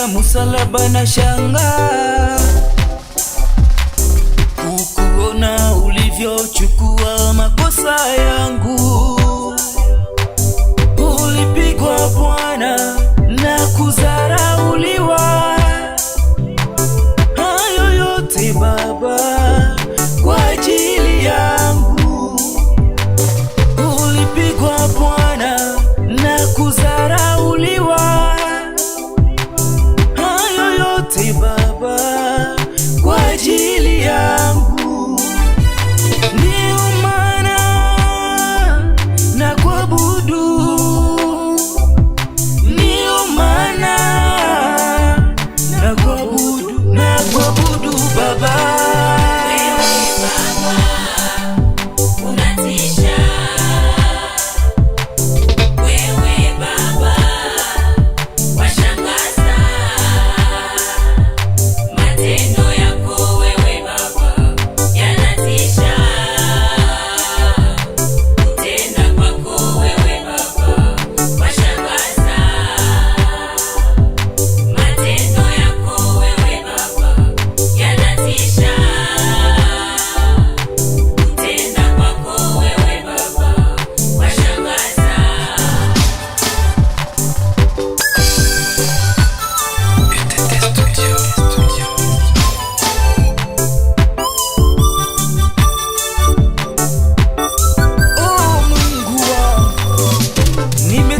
ya msalaba na shanga kukuona ulivyochukua makosa yangu. Ulipigwa Bwana na kudharauliwa, hayo yote Baba kwa ajili yangu. Ulipigwa Bwana na kudharauliwa, hayo yote Baba kwa ajili yangu. Ndio maana nakuabudu, ndio maana nakuabudu Baba.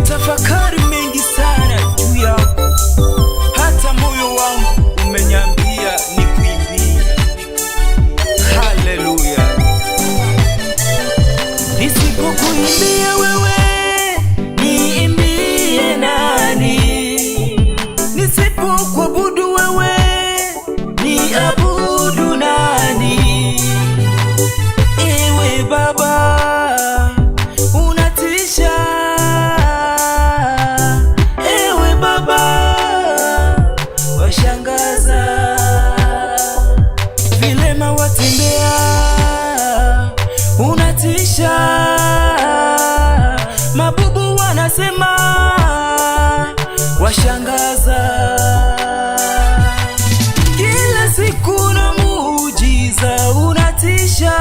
Tafakari mengi sana juu yako, hata moyo wangu umenyambia nikuimbie. Haleluya! Nisipokuimbia wewe niimbie nani? Nisipokuabudu wewe niabudu nani? Ewe Baba unatisha, washangaza, vilema watembea, unatisha, mabubu wanasema, washangaza. Kila siku na muujiza, unatisha.